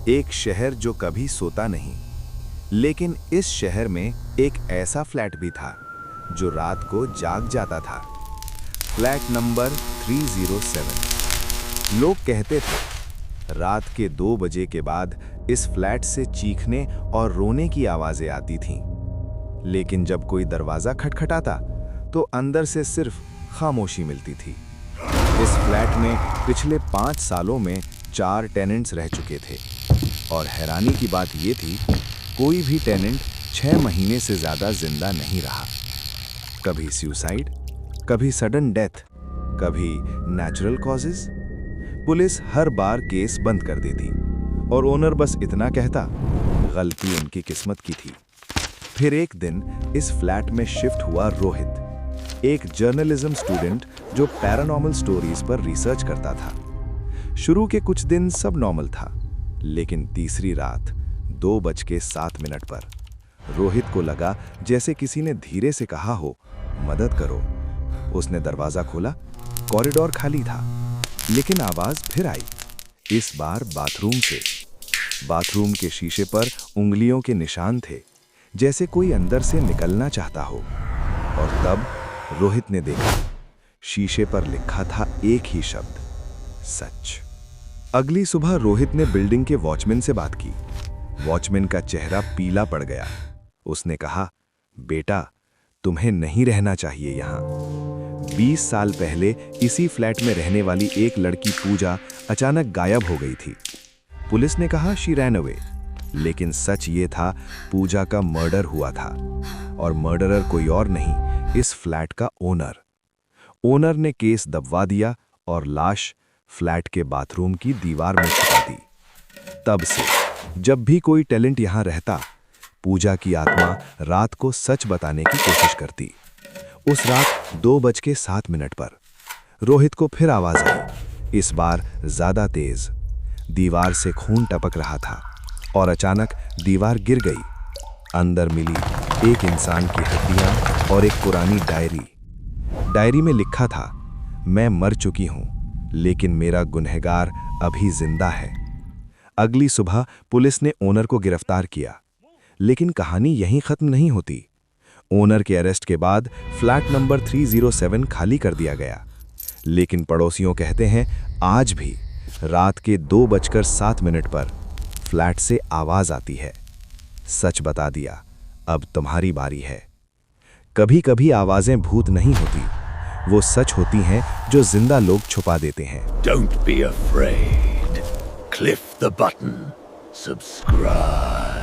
एक शहर जो कभी सोता नहीं। लेकिन इस शहर में एक ऐसा फ्लैट भी था जो रात को जाग जाता था। Flat number 307। लोग कहते थे रात के 2 बजे के बाद इस फ्लैट से चीखने और रोने की आवाजें आती थीं। लेकिन जब कोई दरवाजा खटखटाता तो अंदर से सिर्फ खामोशी मिलती थी। इस फ्लैट में पिछले 5 सालों में 4 टेनेंट्स रह चुके थे और हैरानी की बात यह थी, कोई भी टेनेंट 6 महीने से ज्यादा जिंदा नहीं रहा। कभी सुसाइड, कभी सडन डेथ, कभी नेचुरल कॉजेज। पुलिस हर बार केस बंद कर देती और ओनर बस इतना कहता, गलती उनकी किस्मत की थी। फिर एक दिन इस फ्लैट में शिफ्ट हुआ रोहित, एक जर्नलिज्म स्टूडेंट जो पैरानॉर्मल स्टोरीज पर रिसर्च करता था। शुरू के कुछ दिन सब नॉर्मल था, लेकिन तीसरी रात 2:07 पर रोहित को लगा जैसे किसी ने धीरे से कहा हो, मदद करो। उसने दरवाजा खोला, कॉरिडोर खाली था, लेकिन आवाज फिर आई, इस बार बाथरूम से। बाथरूम के शीशे पर उंगलियों के निशान थे, जैसे कोई अंदर से निकलना चाहता हो। और तब रोहित ने देखा, शीशे पर लिखा था एक ही शब्द, सच। अगली सुबह रोहित ने बिल्डिंग के वॉचमैन से बात की। वॉचमैन का चेहरा पीला पड़ गया। उसने कहा, बेटा, तुम्हें नहीं रहना चाहिए यहाँ। 20 साल पहले इसी फ्लैट में रहने वाली एक लड़की पूजा अचानक गायब हो गई थी। पुलिस ने कहा शी रैन अवे, लेकिन सच ये था, पूजा का मर्डर हुआ था और मर्डरर कोई और नहीं, इस फ्लैट का ओनर। ओनर ने केस दबवा दिया और लाश फ्लैट के बाथरूम की दीवार में छुपा दी। तब से जब भी कोई टैलेंट यहां रहता, पूजा की आत्मा रात को सच बताने की कोशिश करती। उस रात 2:07 पर रोहित को फिर आवाज आई, इस बार ज्यादा तेज। दीवार से खून टपक रहा था और अचानक दीवार गिर गई। अंदर मिली एक इंसान की हड्डियां और एक पुरानी डायरी। डायरी में लिखा था, मैं मर चुकी हूं, लेकिन मेरा गुनहगार अभी जिंदा है। अगली सुबह पुलिस ने ओनर को गिरफ्तार किया, लेकिन कहानी यहीं खत्म नहीं होती। ओनर के अरेस्ट के बाद फ्लैट नंबर 307 खाली कर दिया गया, लेकिन पड़ोसियों कहते हैं आज भी रात के 2:07 पर फ्लैट से आवाज आती है, सच बता दिया, अब तुम्हारी बारी है। कभी कभी आवाजें भूत नहीं होती, वो सच होती हैं जो जिंदा लोग छुपा देते हैं। Don't be afraid. Click the button. Subscribe.